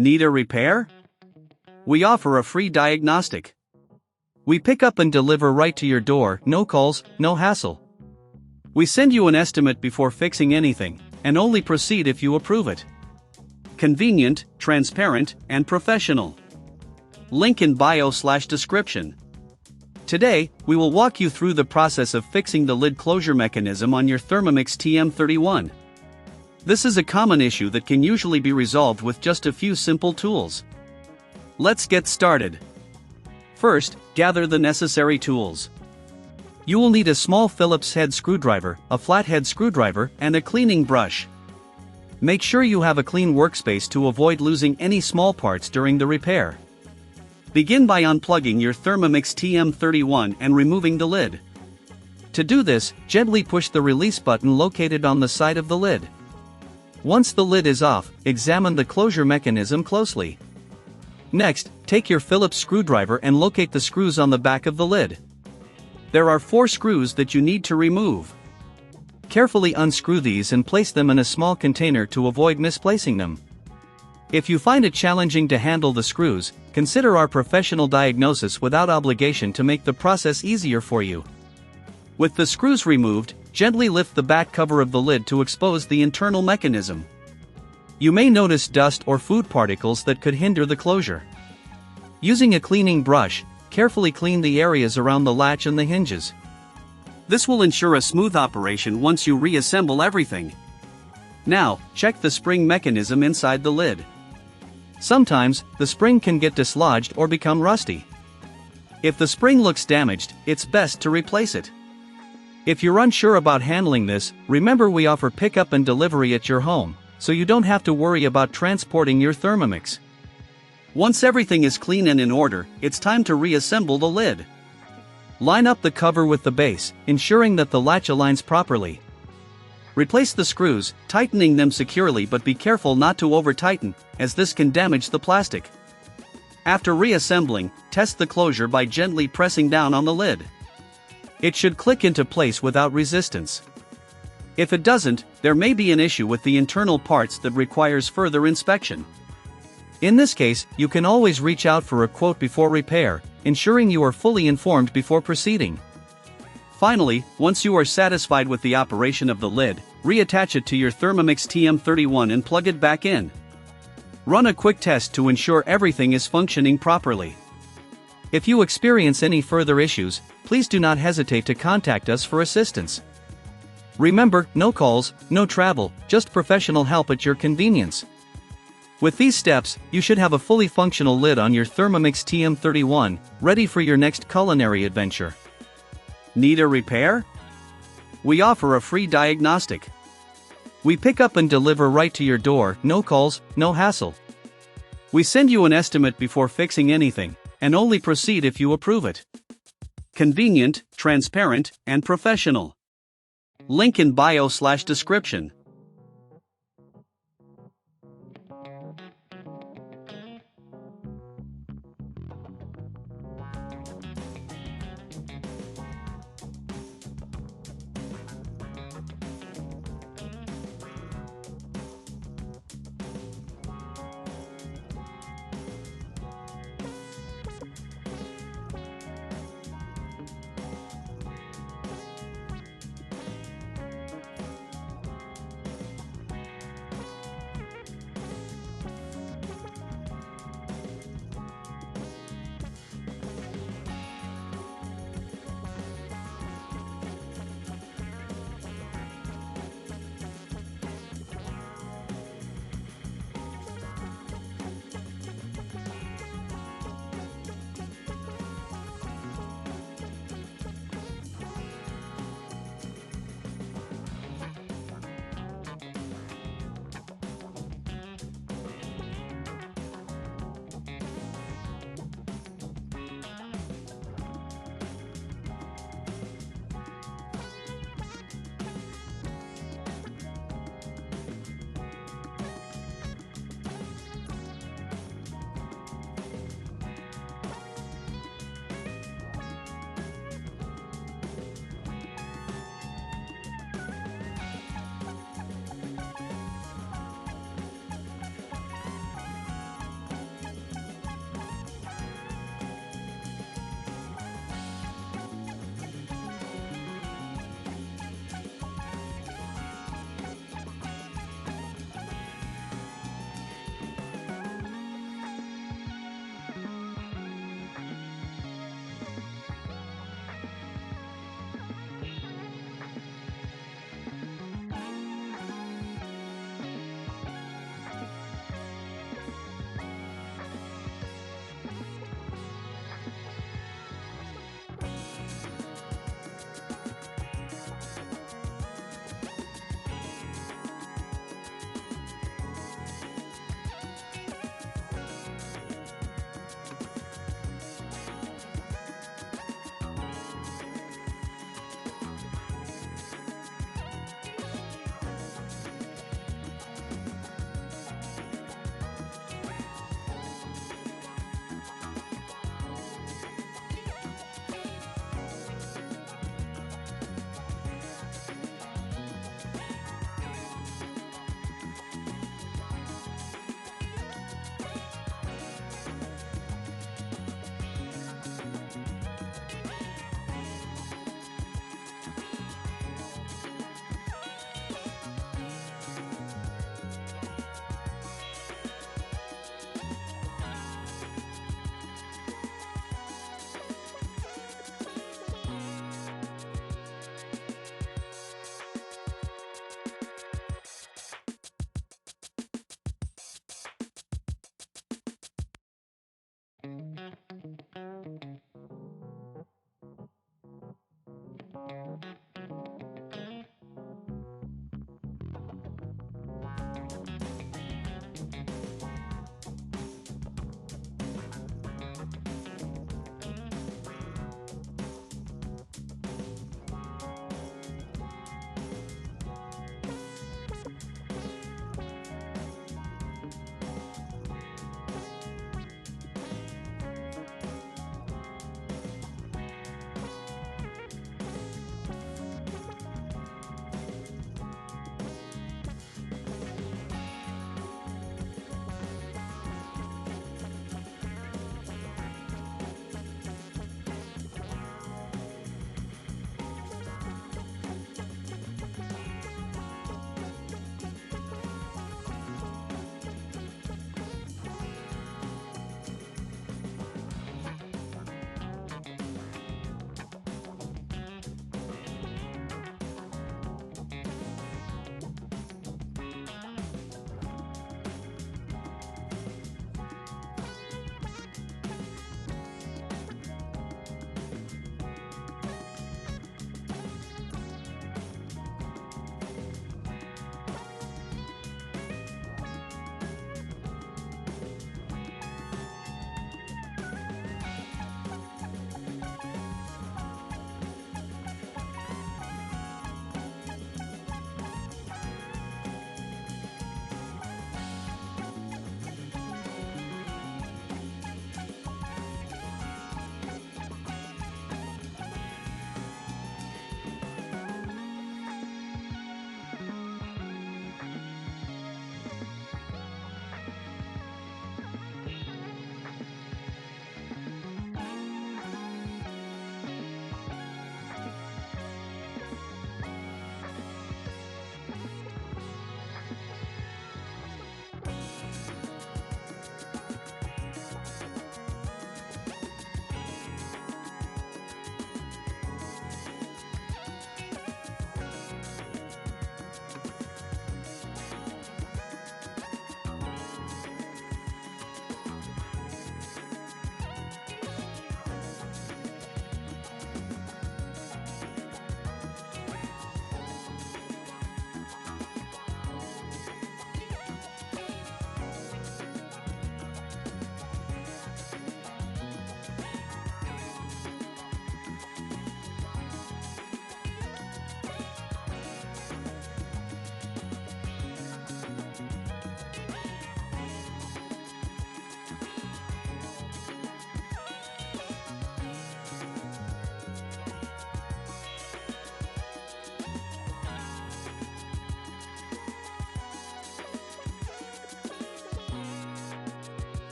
Need a repair? We offer a free diagnostic. We pick up and deliver right to your door, no calls, no hassle. We send you an estimate before fixing anything, and only proceed if you approve it. Convenient, transparent, and professional. Link in bio/description. Today, we will walk you through the process of fixing the lid closure mechanism on your Thermomix TM31. This is a common issue that can usually be resolved with just a few simple tools. Let's get started. First, gather the necessary tools. You will need a small Phillips head screwdriver, a flathead screwdriver, and a cleaning brush. Make sure you have a clean workspace to avoid losing any small parts during the repair. Begin by unplugging your Thermomix TM31 and removing the lid. To do this, gently push the release button located on the side of the lid. Once the lid is off, examine the closure mechanism closely. Next, take your Phillips screwdriver and locate the screws on the back of the lid. There are 4 screws that you need to remove. Carefully unscrew these and place them in a small container to avoid misplacing them. If you find it challenging to handle the screws, consider our professional diagnosis without obligation to make the process easier for you. With the screws removed, gently lift the back cover of the lid to expose the internal mechanism. You may notice dust or food particles that could hinder the closure. Using a cleaning brush, carefully clean the areas around the latch and the hinges. This will ensure a smooth operation once you reassemble everything. Now, check the spring mechanism inside the lid. Sometimes, the spring can get dislodged or become rusty. If the spring looks damaged, it's best to replace it. If you're unsure about handling this, remember we offer pickup and delivery at your home, so you don't have to worry about transporting your Thermomix. Once everything is clean and in order, it's time to reassemble the lid. Line up the cover with the base, ensuring that the latch aligns properly. Replace the screws, tightening them securely, but be careful not to over-tighten, as this can damage the plastic. After reassembling, test the closure by gently pressing down on the lid. It should click into place without resistance. If it doesn't, there may be an issue with the internal parts that requires further inspection. In this case, you can always reach out for a quote before repair, ensuring you are fully informed before proceeding. Finally, once you are satisfied with the operation of the lid, reattach it to your Thermomix TM31 and plug it back in. Run a quick test to ensure everything is functioning properly. If you experience any further issues, please do not hesitate to contact us for assistance. Remember, no calls, no travel, just professional help at your convenience. With these steps, you should have a fully functional lid on your Thermomix TM31, ready for your next culinary adventure. Need a repair? We offer a free diagnostic. We pick up and deliver right to your door, no calls, no hassle. We send you an estimate before fixing anything, and only proceed if you approve it. Convenient, transparent, and professional. Link in bio/description.